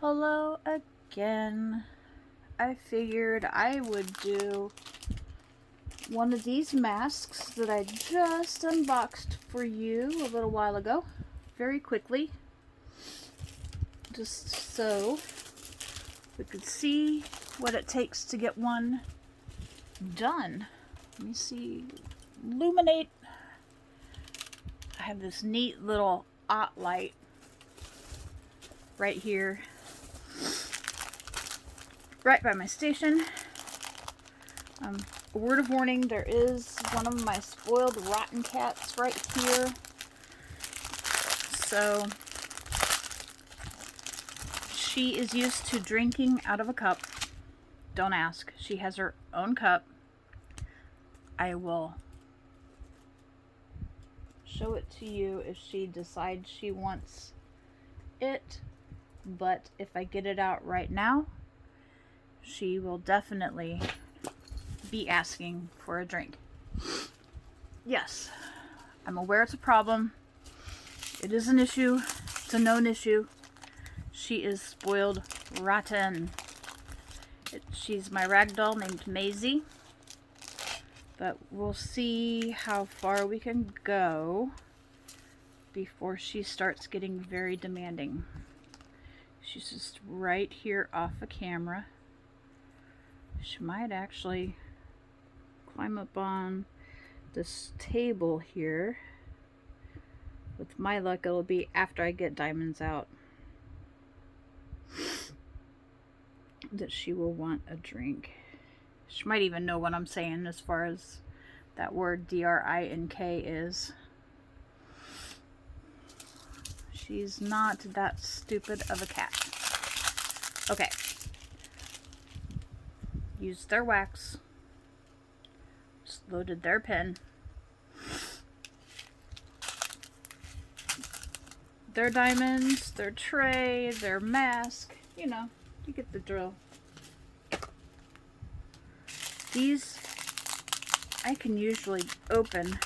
Hello again. I figured I would do one of these masks that I just unboxed for you a little while ago, very quickly, just so we could see what it takes to get one done. Let me see. Illuminate. I have this neat little light right here, right by my station. A word of warning, there is one of my spoiled rotten cats right here. So she is used to drinking out of a cup. Don't ask. She has her own cup. I will show it to you if she decides she wants it. But if I get it out right now, she will definitely be asking for a drink. Yes, I'm aware it's a problem. It is an issue. It's a known issue. She is spoiled rotten. She's my ragdoll named Maisie. But we'll see how far we can go before she starts getting very demanding. She's just right here off the camera. She might actually climb up on this table here. With my luck, it'll be after I get Diamonds out that she will want a drink. She might even know what I'm saying as far as that word D-R-I-N-K is. She's not that stupid of a cat. Okay. Used their wax. Just loaded their pen. Their diamonds, their tray, their mask. You know, you get the drill. These I can usually open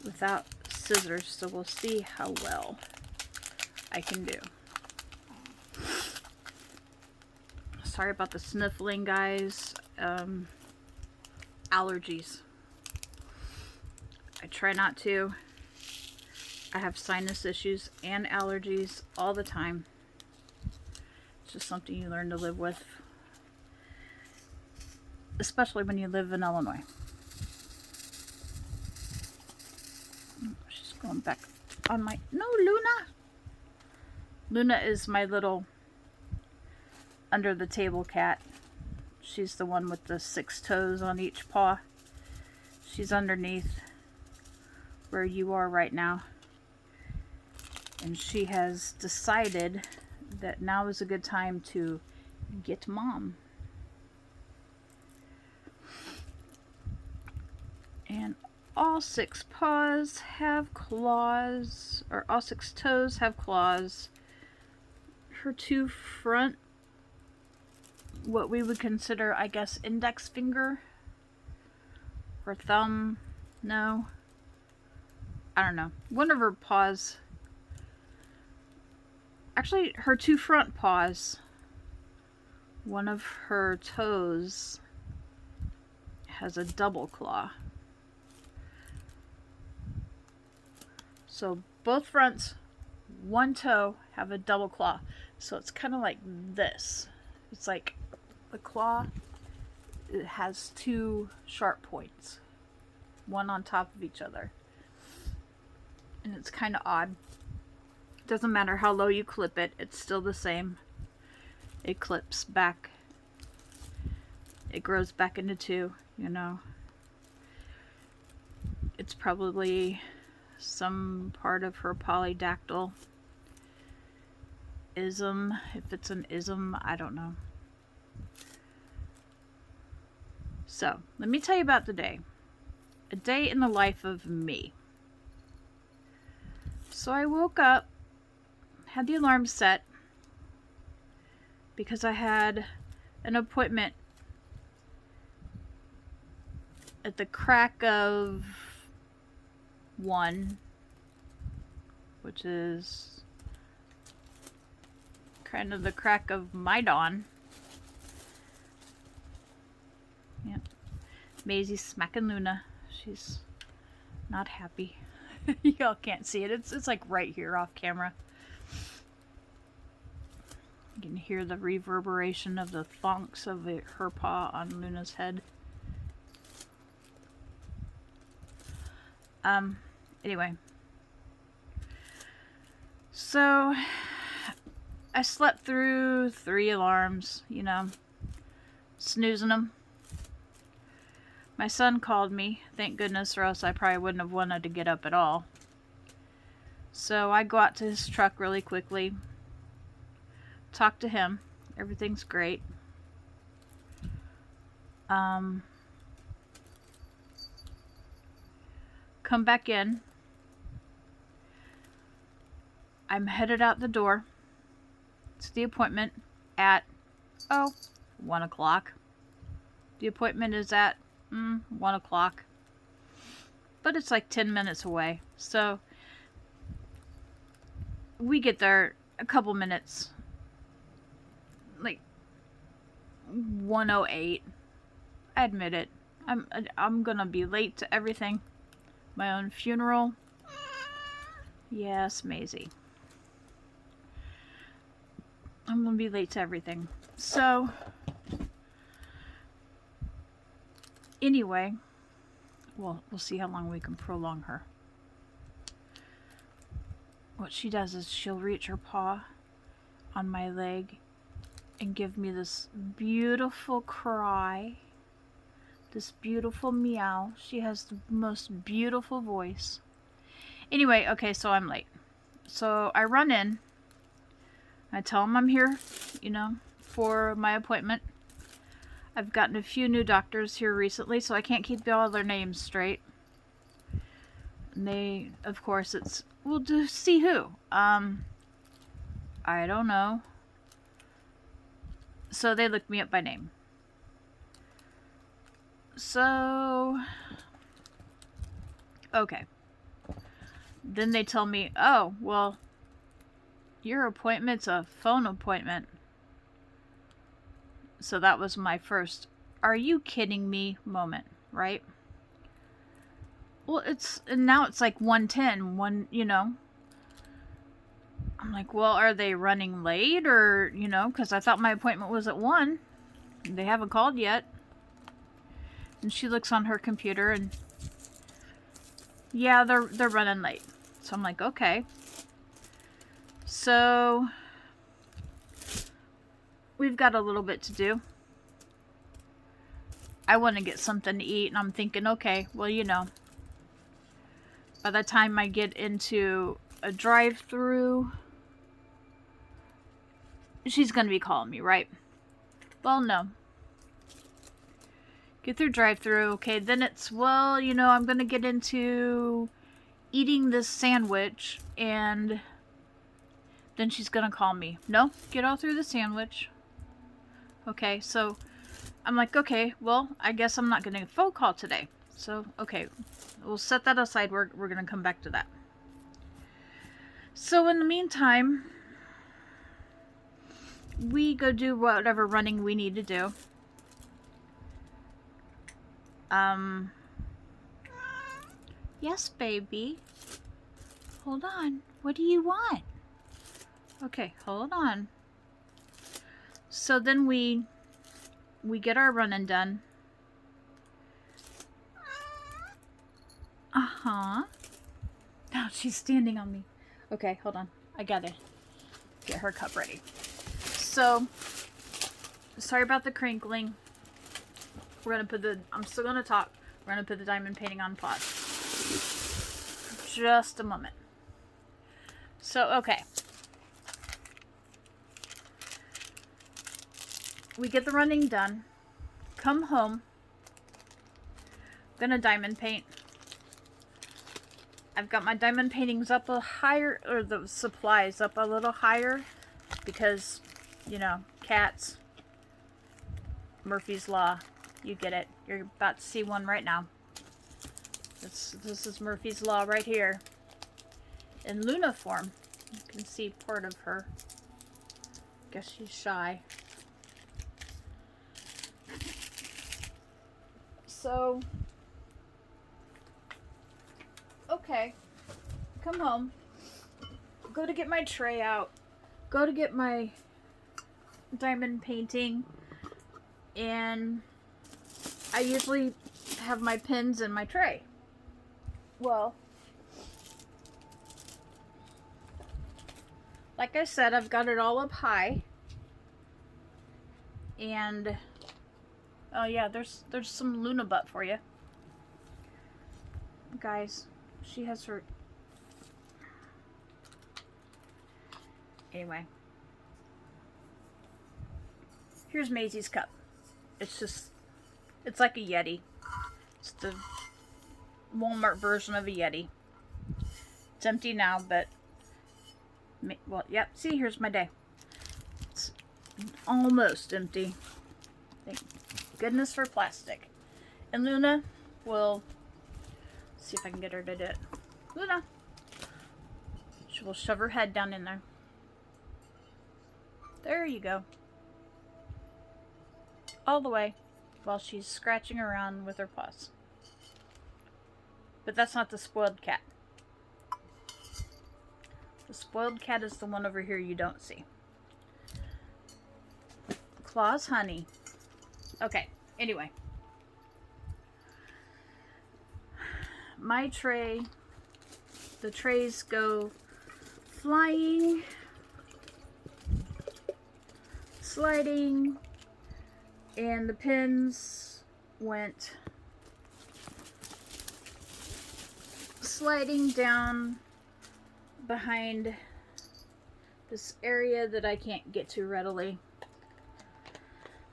without scissors, so we'll see how well I can do. Sorry about the sniffling, guys. Allergies. I try not to. I have sinus issues and allergies all the time. It's just something you learn to live with, especially when you live in Illinois. She's going back on my... No, Luna! Luna is my little under the table cat. She's the one with the 6 toes on each paw. She's underneath where you are right now. And she has decided that now is a good time to get mom. And all 6 paws have claws, or all 6 toes have claws. Her 2 front, what we would consider, I guess, index finger. Her thumb, no. I don't know. One of her paws, actually her 2 front paws, one of her toes has a double claw. So both fronts, 1 toe, have a double claw. So it's kind of like this. It's like the claw, it has 2 sharp points, one on top of each other. And it's kind of odd. Doesn't matter how low you clip it, it's still the same. It clips back. It grows back into 2, you know. It's probably some part of her polydactyl ism. If it's an ism, I don't know. So, let me tell you about the day. A day in the life of me. So I woke up, had the alarm set, because I had an appointment at the crack of 1, which is kind of the crack of my dawn. Yep. Maisie's smacking Luna. She's not happy. Y'all can't see it. It's like right here off camera. You can hear the reverberation of the thonks of her paw on Luna's head. Anyway. So, I slept through 3 alarms, you know, snoozing them. My son called me, thank goodness, or else I probably wouldn't have wanted to get up at all. So I go out to his truck really quickly, talk to him. Everything's great. Come back in. I'm headed out the door. It's the appointment at, 1 o'clock. The appointment is at 1 o'clock. But it's like 10 minutes away. So we get there a couple minutes. Like 1:08. I admit it. I'm gonna be late to everything. My own funeral. Yes, Maisie. I'm gonna be late to everything. So, anyway, well, we'll see how long we can prolong her. What she does is she'll reach her paw on my leg and give me this beautiful cry, this beautiful meow. She has the most beautiful voice. Anyway, okay, so I'm late. So I run in. I tell them I'm here, you know, for my appointment. I've gotten a few new doctors here recently, so I can't keep all their names straight. And they, of course, it's, well, to see who? I don't know. So they looked me up by name. So, okay. Then they tell me, oh, well, your appointment's a phone appointment. So that was my first, are you kidding me moment, right? Well, and now it's like 1:10, you know. I'm like, well, are they running late or, you know, because I thought my appointment was at 1. They haven't called yet. And she looks on her computer and, yeah, they're running late. So I'm like, okay. So we've got a little bit to do. I want to get something to eat, and I'm thinking, okay, well, you know, by the time I get into a drive-through, she's going to be calling me, right? Well, no. Get through drive-through, okay, then it's, well, you know, I'm going to get into eating this sandwich, and then she's going to call me. No, get all through the sandwich. Okay, so I'm like, okay, well, I guess I'm not getting a phone call today. So, okay, we'll set that aside. We're going to come back to that. So, in the meantime, we go do whatever running we need to do. Yes, baby. Hold on. What do you want? Okay, hold on. So then we get our running done. Uh-huh. Now she's standing on me. Okay, hold on. I gotta get her cup ready. So, sorry about the crinkling. We're gonna put I'm still gonna talk. We're gonna put the diamond painting on pause. Just a moment. So, okay. We get the running done. Come home. Gonna diamond paint. I've got my diamond paintings up a higher, or the supplies up a little higher, because, you know, cats. Murphy's Law. You get it. You're about to see one right now. This is Murphy's Law right here. In Luna form. You can see part of her. Guess she's shy. So, okay, come home, go to get my tray out, go to get my diamond painting, and I usually have my pins in my tray. Well, like I said, I've got it all up high, and oh yeah, there's some Luna butt for you. Guys, she has her... Anyway. Here's Maisie's cup. It's like a Yeti. It's the Walmart version of a Yeti. It's empty now, but... Well, yep, see, here's my day. It's almost empty. Thank goodness for plastic. And Luna will... see if I can get her to do it. Luna! She will shove her head down in there. There you go. All the way while she's scratching around with her paws. But that's not the spoiled cat. The spoiled cat is the one over here you don't see. Claws Honey. Okay, anyway. My tray, the trays go flying, sliding, and the pins went sliding down behind this area that I can't get to readily.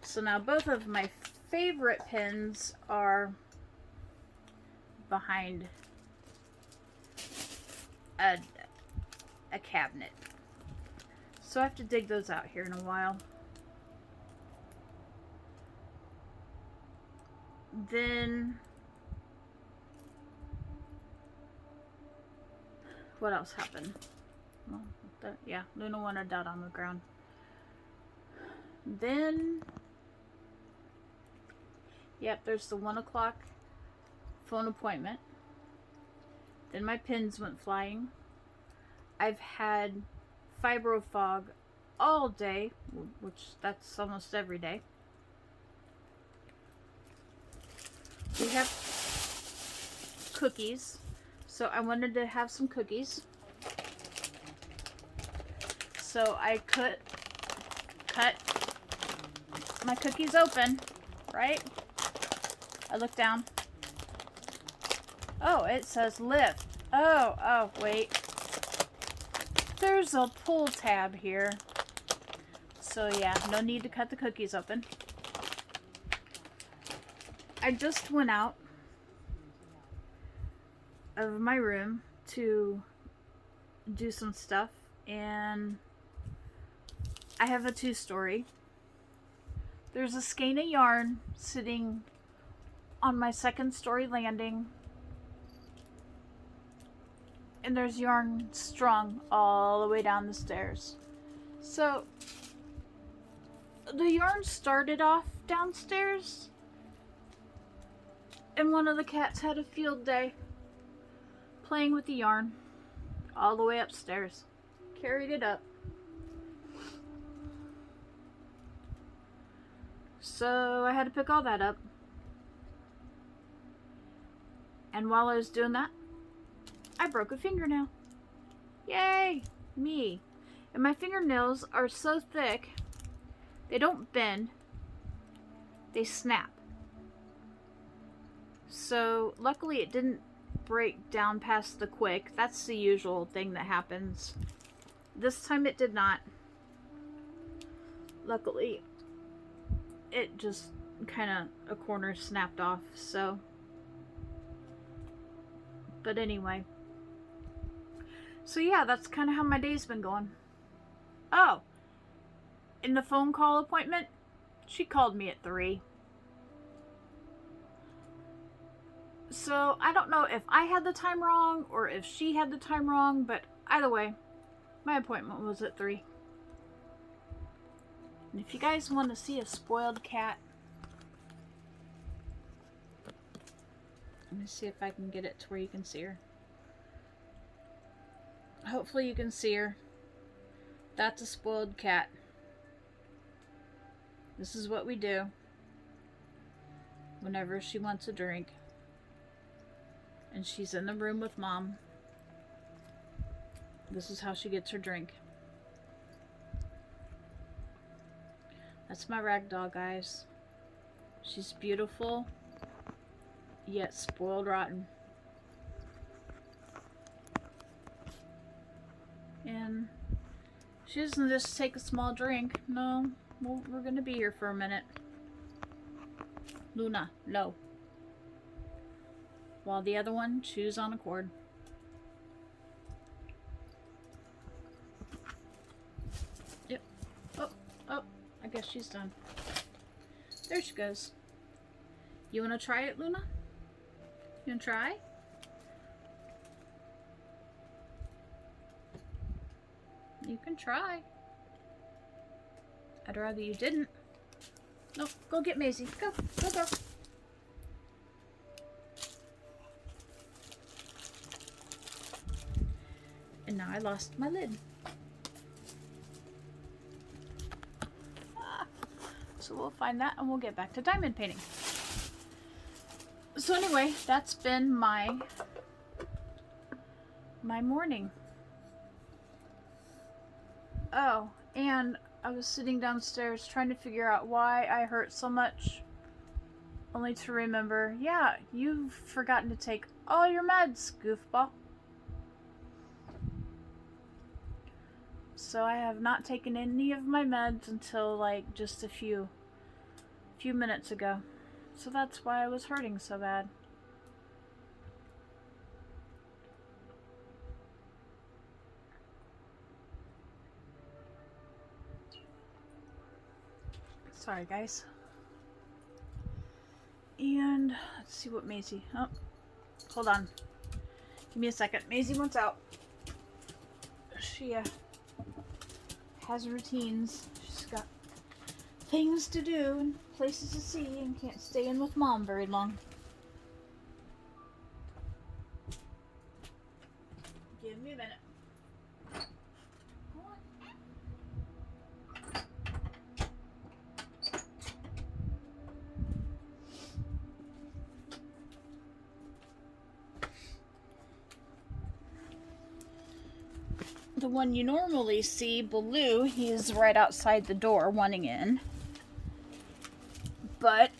So now both of my favorite pins are behind a cabinet. So I have to dig those out here in a while. Then what else happened? Well, yeah, Luna wanted that on the ground. Then, yep, there's the 1 o'clock phone appointment. Then my pins went flying. I've had fibro fog all day, which that's almost every day. We have cookies, so I wanted to have some cookies. So I cut my cookies open, right? I look down. Oh, it says lift. Oh, wait. There's a pull tab here. So yeah, no need to cut the cookies open. I just went out of my room to do some stuff, and I have a 2-story. There's a skein of yarn sitting on my 2nd-story landing, and there's yarn strung all the way down the stairs. So the yarn started off downstairs, and one of the cats had a field day playing with the yarn all the way upstairs. Carried it up. So I had to pick all that up. And while I was doing that, I broke a fingernail. Yay! Me. And my fingernails are so thick, they don't bend, they snap. So luckily it didn't break down past the quick. That's the usual thing that happens. This time it did not. Luckily it just kind of a corner snapped off. So but anyway, so yeah, that's kind of how my day's been going. Oh, in the phone call appointment, she called me at 3. So I don't know if I had the time wrong or if she had the time wrong, but either way, my appointment was at 3. And if you guys want to see a spoiled cat, let me see if I can get it to where you can see her. Hopefully you can see her. That's a spoiled cat. This is what we do whenever she wants a drink and she's in the room with Mom. This is how she gets her drink. That's my ragdoll, guys. She's beautiful, yet spoiled rotten. And she doesn't just take a small drink. No, we're gonna be here for a minute. Luna, low. While the other one chews on a cord. Yep. Oh, I guess she's done. There she goes. You wanna try it, Luna? You wanna try? You can try. I'd rather you didn't. No, go get Maisie. Go. And now I lost my lid. So we'll find that and we'll get back to diamond painting. So anyway, that's been my morning. Oh, and I was sitting downstairs trying to figure out why I hurt so much, only to remember, yeah, you've forgotten to take all your meds, goofball. So I have not taken any of my meds until like just a few minutes ago. So that's why I was hurting so bad. Sorry, guys. And let's see what Maisie. Oh, hold on. Give me a second. Maisie wants out. She has routines. She's got things to do and places to see and can't stay in with Mom very long. Give me a minute. The one you normally see, Baloo, he's right outside the door wanting in. But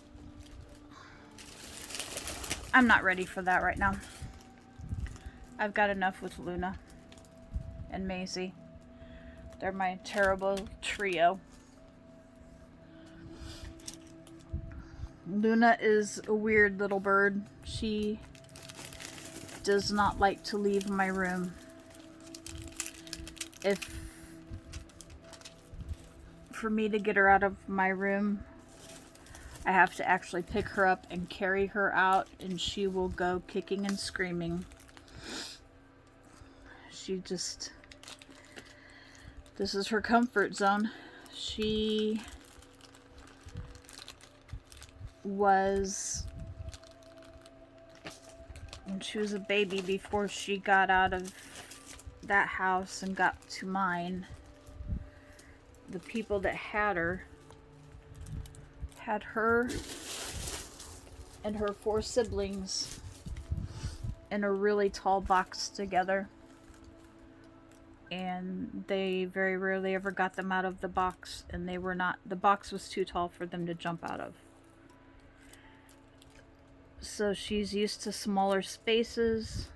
I'm not ready for that right now. I've got enough with Luna and Maisie. They're my terrible trio. Luna is a weird little bird. She does not like to leave my room. If for me to get her out of my room, I have to actually pick her up and carry her out, and she will go kicking and screaming. This is her comfort zone. She was, when she was a baby, before she got out of that house and got to mine, the people that had her and her 4 siblings in a really tall box together, and they very rarely ever got them out of the box, and the box was too tall for them to jump out of. So she's used to smaller spaces.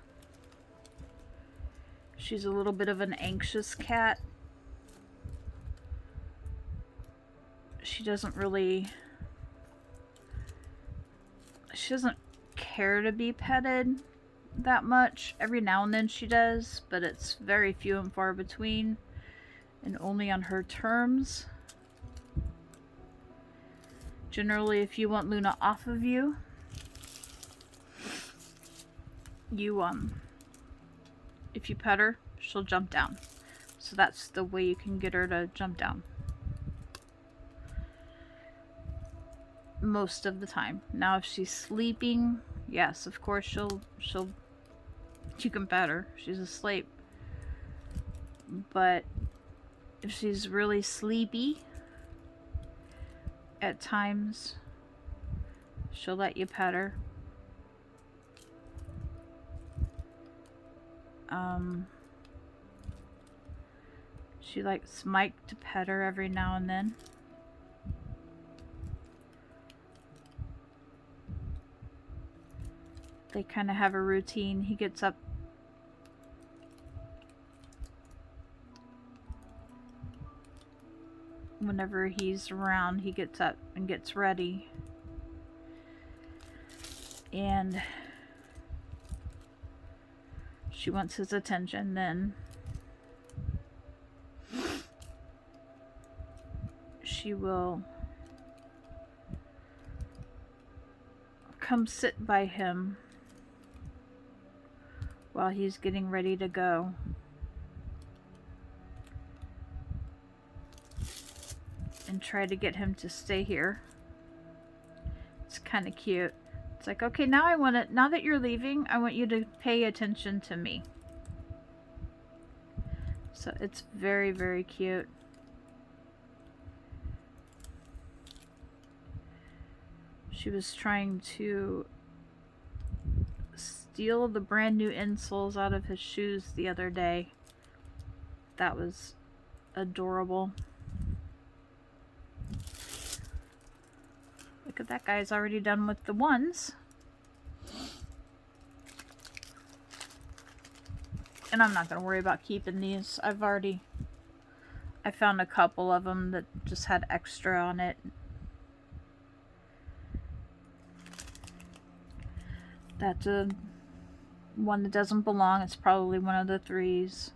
She's a little bit of an anxious cat. She doesn't care to be petted that much. Every now and then she does, but it's very few and far between, and only on her terms. Generally, if you want Luna off of you, if you pet her, she'll jump down. So that's the way you can get her to jump down. most of the time. Now if she's sleeping, yes, of course you can pet her. She's asleep. But if she's really sleepy, at times she'll let you pet her. She likes Mike to pet her every now and then. They kind of have a routine. He gets up whenever he's around. He gets up and gets ready. And she wants his attention then. She will come sit by him while he's getting ready to go. And try to get him to stay here. It's kind of cute. It's like, okay, now now that you're leaving, I want you to pay attention to me. So it's very, very cute. She was trying to steal the brand new insoles out of his shoes the other day. That was adorable. Look at that guy's already done with the ones. And I'm not going to worry about keeping these. I found a couple of them that just had extra on it. That's a one that doesn't belong. It's probably one of the 3s.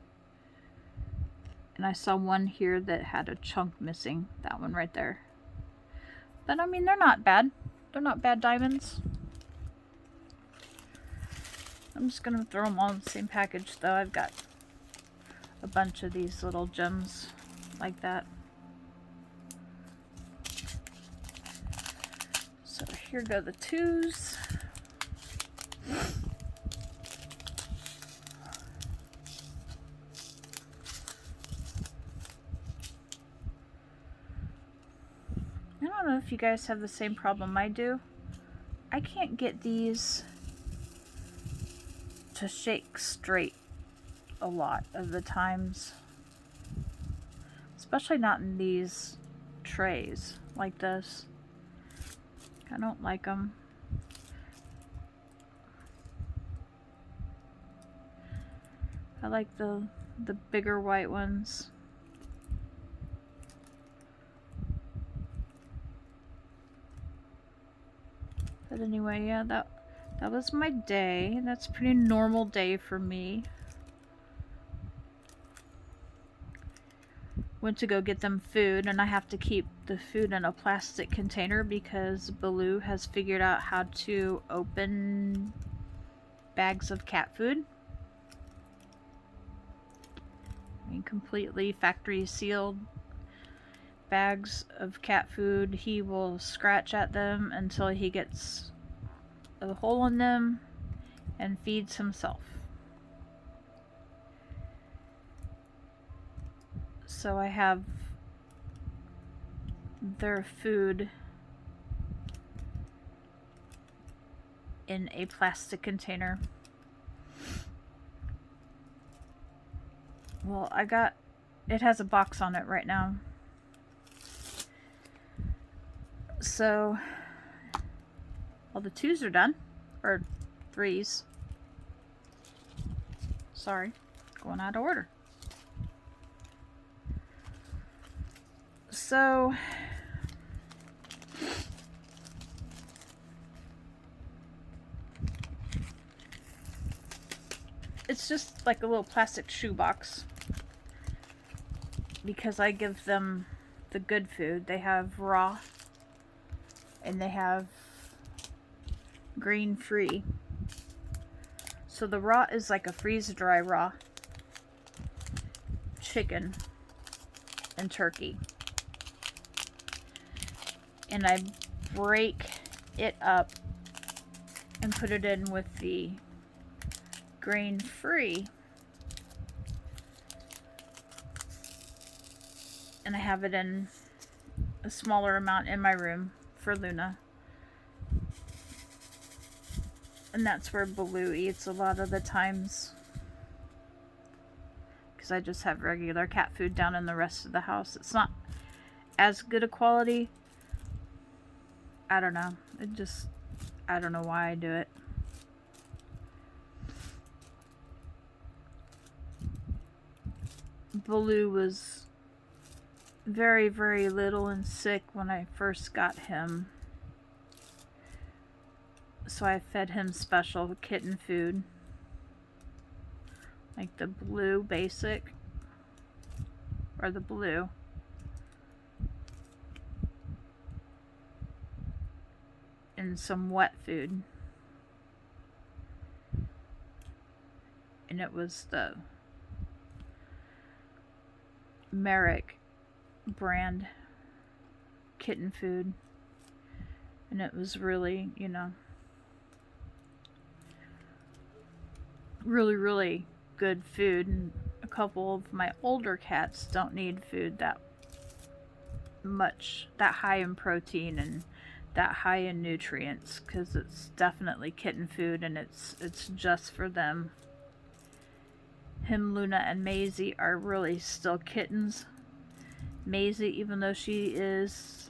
And I saw one here that had a chunk missing. That one right there. But I mean, they're not bad. They're not bad diamonds. I'm just going to throw them all in the same package though. I've got a bunch of these little gems like that. So here go the 2s. I don't know if you guys have the same problem I do. I can't get these to shake straight a lot of the times. Especially not in these trays like this. I don't like them. I like the bigger white ones. But anyway, yeah, that was my day. That's a pretty normal day for me. Went to go get them food, and I have to keep the food in a plastic container because Baloo has figured out how to open bags of cat food. I mean, completely factory sealed bags of cat food. He will scratch at them until he gets a hole in them and feeds himself. So I have their food in a plastic container. Well, it has a box on it right now. So, well, the 2s are done, or 3s. Sorry, going out of order. So, it's just like a little plastic shoebox because I give them the good food. They have raw and they have grain free. So the raw is like a freeze-dry raw chicken and turkey. And I break it up and put it in with the grain-free. And I have it in a smaller amount in my room for Luna. And that's where Baloo eats a lot of the times. Because I just have regular cat food down in the rest of the house. It's not as good a quality. I don't know. I don't know why I do it. Baloo was very, very little and sick when I first got him. So I fed him special kitten food. Like the Blue Basic. Or the Blue. And some wet food. And it was the Merrick brand kitten food. And it was really, you know, really, really good food. And a couple of my older cats don't need food that much, that high in protein and that high in nutrients, because it's definitely kitten food and it's just for them. Him, Luna, and Maisie are really still kittens. Maisie, even though she was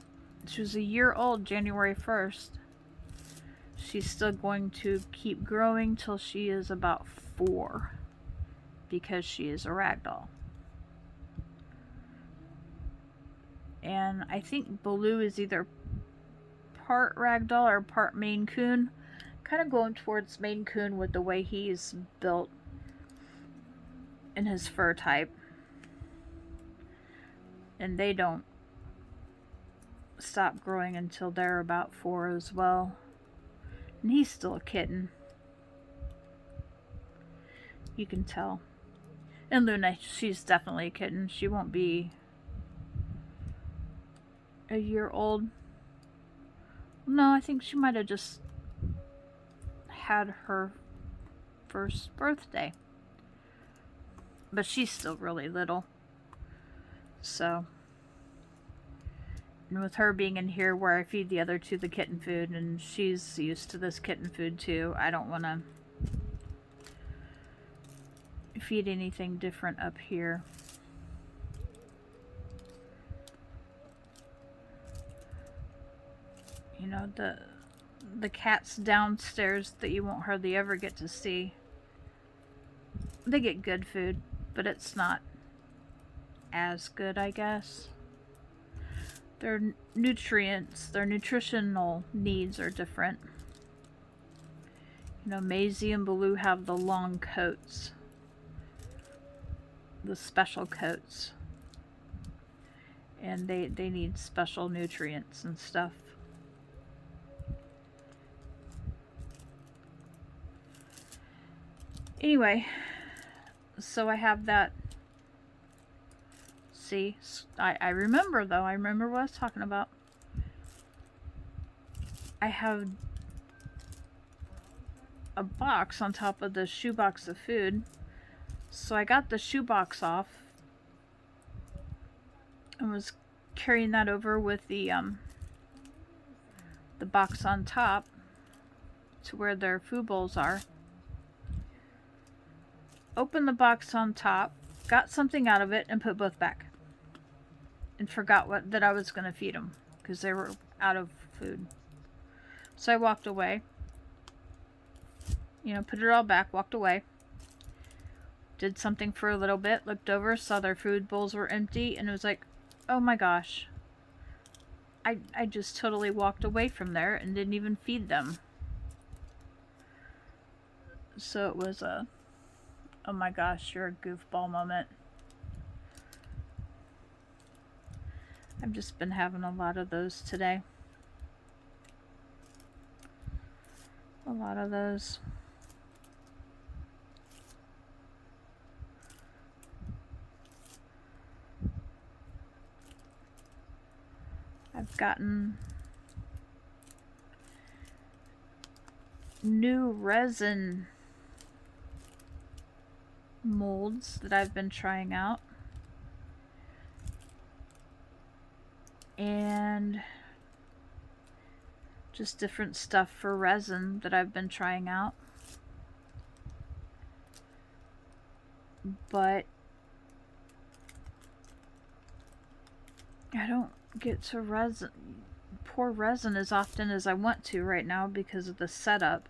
a year old January 1st, she's still going to keep growing till she is about 4, because she is a ragdoll. And I think Baloo is either part ragdoll or part Maine Coon. Kind of going towards Maine Coon with the way he's built in his fur type. And they don't stop growing until they're about 4 as well. And he's still a kitten. You can tell. And Luna, she's definitely a kitten. She won't be a year old. No, I think she might have just had her first birthday. But she's still really little. So. And with her being in here where I feed the other two the kitten food, and she's used to this kitten food too, I don't want to feed anything different up here. You know, the cats downstairs that you won't hardly ever get to see, they get good food, but it's not as good, I guess. Their nutrients, their nutritional needs are different. You know, Maisie and Baloo have the long coats, the special coats, and they need special nutrients and stuff. Anyway, so I have that. See, I remember though. I remember what I was talking about. I have a box on top of the shoebox of food. So I got the shoebox off and was carrying that over with the box on top to where their food bowls are. Opened the box on top, got something out of it, and put both back. And forgot that I was going to feed them because they were out of food. So I walked away. You know, put it all back, walked away. Did something for a little bit, looked over, saw their food bowls were empty, and it was like, oh my gosh. I just totally walked away from there and didn't even feed them. So it was a, oh my gosh, you're a goofball moment. I've just been having a lot of those today. A lot of those. I've gotten new resin molds that I've been trying out. And just different stuff for resin that I've been trying out. But I don't get to pour resin as often as I want to right now because of the setup.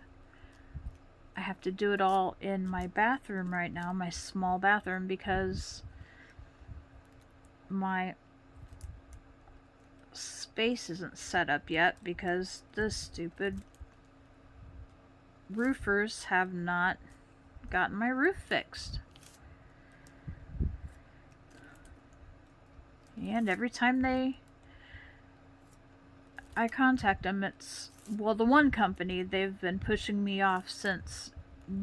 I have to do it all in my bathroom right now, my small bathroom, because my space isn't set up yet because the stupid roofers have not gotten my roof fixed. And every time I contact them, it's, well, the one company, they've been pushing me off since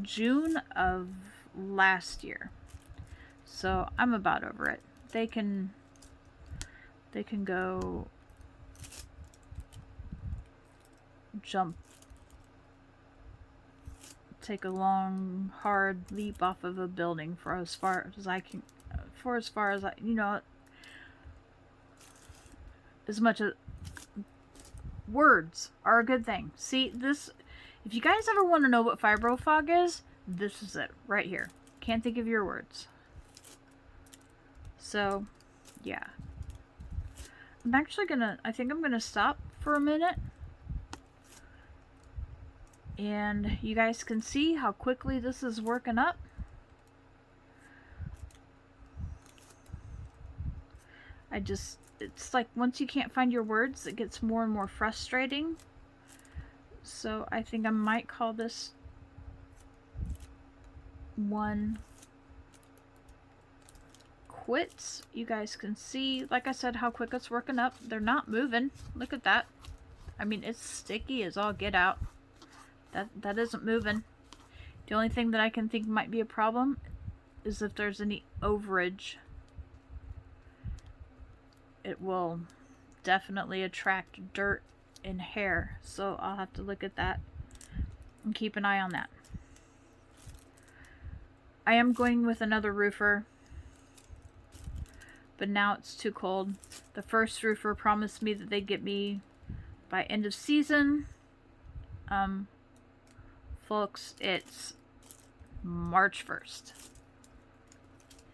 June of last year. So I'm about over it. They can go take a long, hard leap off of a building for as far as I can, you know, as much as words are a good thing. See, this, if you guys ever want to know what fibro fog is, this is it right here. Can't think of your words. So, yeah. I'm actually I think I'm gonna stop for a minute. And you guys can see how quickly this is working up. It's like once you can't find your words, it gets more and more frustrating. So I think I might call this one quits. You guys can see, like I said, how quick it's working up. They're not moving. Look at that. I mean, it's sticky as all get out. That isn't moving. The only thing that I can think might be a problem is if there's any overage. It will definitely attract dirt and hair, so I'll have to look at that and keep an eye on that. I am going with another roofer, but now it's too cold. The first roofer promised me that they'd get me by end of season. Folks, it's March 1st.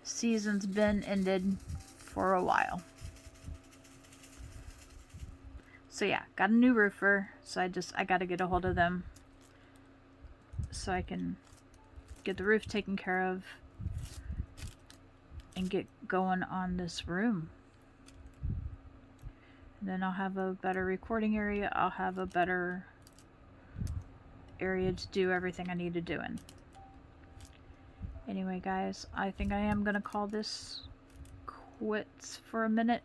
Season's been ended for a while. So yeah, got a new roofer, so I gotta get a hold of them so I can get the roof taken care of and get going on this room. And then I'll have a better recording area. I'll have a better area to do everything I need to do in. Anyway, guys, I think I am gonna call this quits for a minute.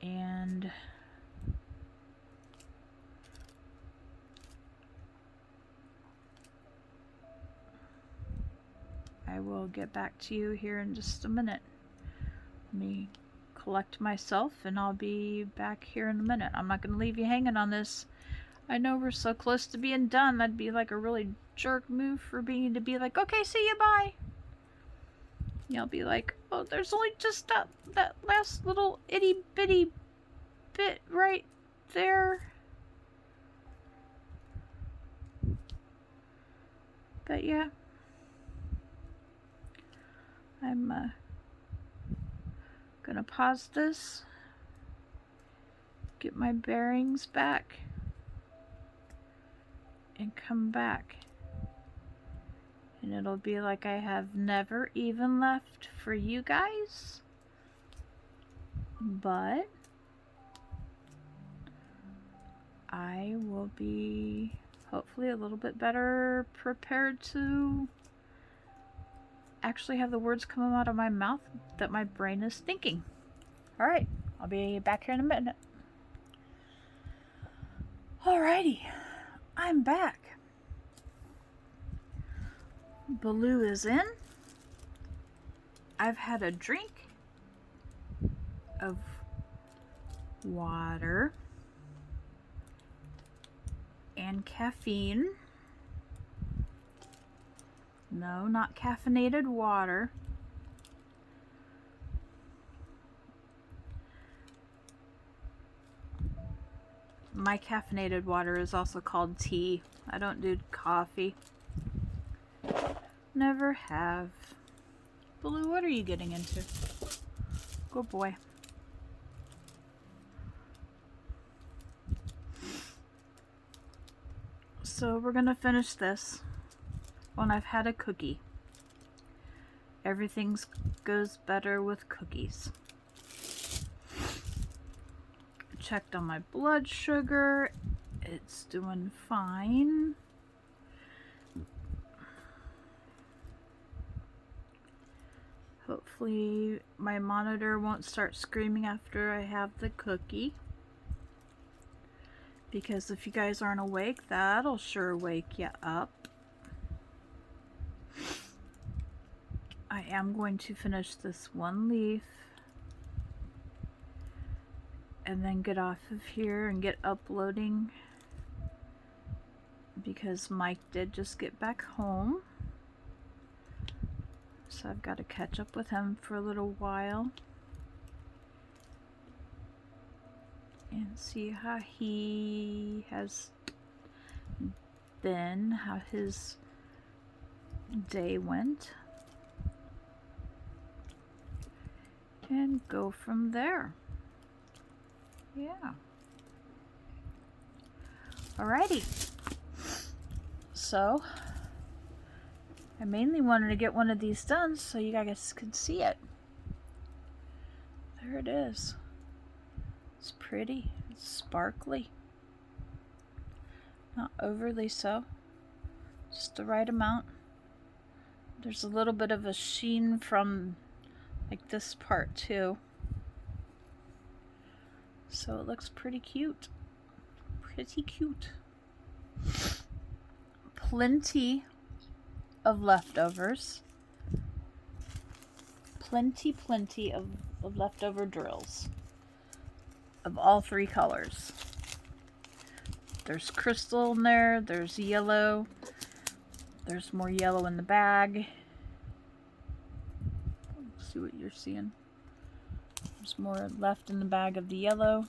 And I will get back to you here in just a minute. Let me collect myself and I'll be back here in a minute. I'm not going to leave you hanging on this. I know we're so close to being done. That'd be like a really jerk move for me to be like, okay, see you, bye. You'll be like, oh, there's only just that last little itty bitty bit right there. But yeah, I'm gonna pause this, get my bearings back, and come back. And it'll be like I have never even left for you guys. But I will be hopefully a little bit better prepared to actually have the words come out of my mouth that my brain is thinking. Alright, I'll be back here in a minute. Alrighty, I'm back. Baloo is in. I've had a drink of water and caffeine. No, not caffeinated water. My caffeinated water is also called tea. I don't do coffee. Never have. Blue, what are you getting into? Good boy. So we're gonna finish this when I've had a cookie. Everything goes better with cookies. Checked on my blood sugar. It's doing fine. Hopefully my monitor won't start screaming after I have the cookie. Because if you guys aren't awake, that'll sure wake you up. I am going to finish this one leaf and then get off of here and get uploading, because Mike did just get back home. So I've got to catch up with him for a little while and see how he has been, how his day went, and go from there. Yeah. Alrighty. So I mainly wanted to get one of these done so you guys could see it. There it is. It's pretty. It's sparkly. Not overly so. Just the right amount. There's a little bit of a sheen from like this part too. So it looks pretty cute. Pretty cute. Plenty of leftovers. Plenty of leftover drills. Of all three colors. There's crystal in there, there's yellow, there's more yellow in the bag. Let's see what you're seeing. There's more left in the bag of the yellow.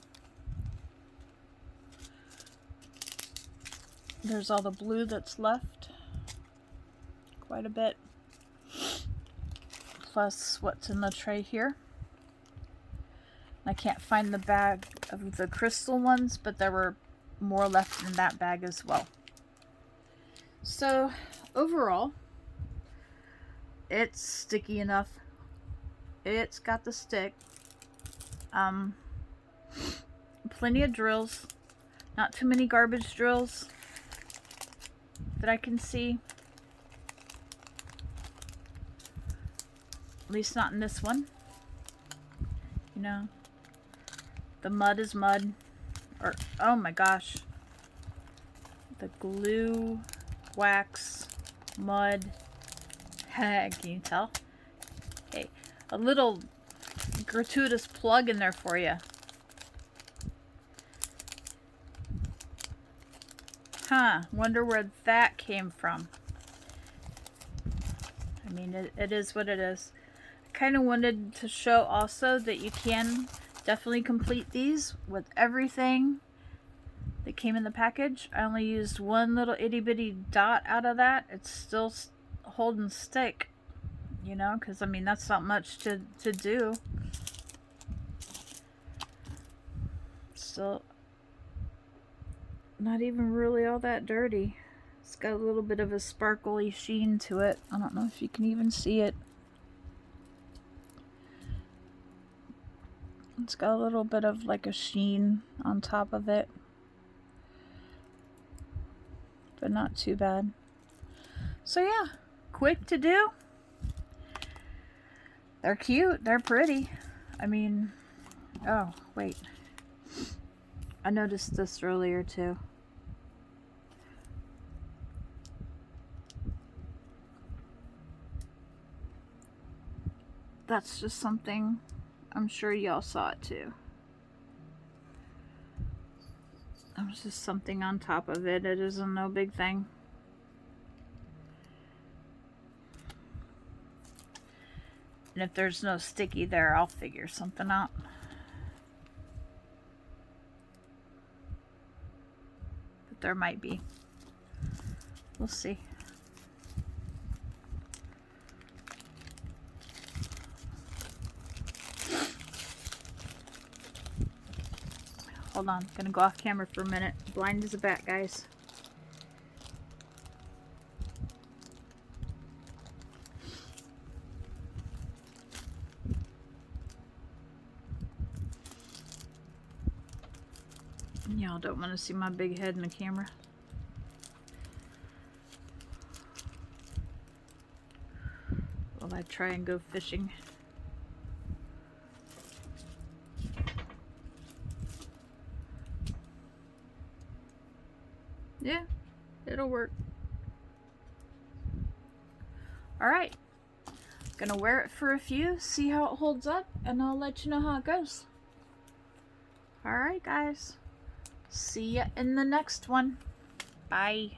There's all the blue that's left. Quite a bit. Plus what's in the tray here. I can't find the bag of the crystal ones, but there were more left in that bag as well. So overall, it's sticky enough. It's got the stick. Plenty of drills. Not too many garbage drills that I can see. At least not in this one. You know, the mud is mud. Or, oh my gosh. The glue, wax, mud. Can you tell? Hey, a little gratuitous plug in there for you. Huh, wonder where that came from. I mean, it is what it is. I kind of wanted to show also that you can definitely complete these with everything that came in the package. I only used one little itty bitty dot out of that. It's still holding stick, you know, because I mean that's not much to do. Still not even really all that dirty. It's got a little bit of a sparkly sheen to it. I don't know if you can even see it. It's got a little bit of like a sheen on top of it. But not too bad. So yeah, quick to do. They're cute. They're pretty. I mean, oh, wait. I noticed this earlier too. That's just something I'm sure y'all saw it too. There's just something on top of it. It isn't no big thing. And if there's no sticky there, I'll figure something out. But there might be. We'll see. Hold on, gonna go off camera for a minute. Blind as a bat, guys. Y'all don't want to see my big head in the camera. While I try and go fishing. Yeah, it'll work. Alright. Gonna wear it for a few, see how it holds up, and I'll let you know how it goes. Alright, guys. See ya in the next one. Bye.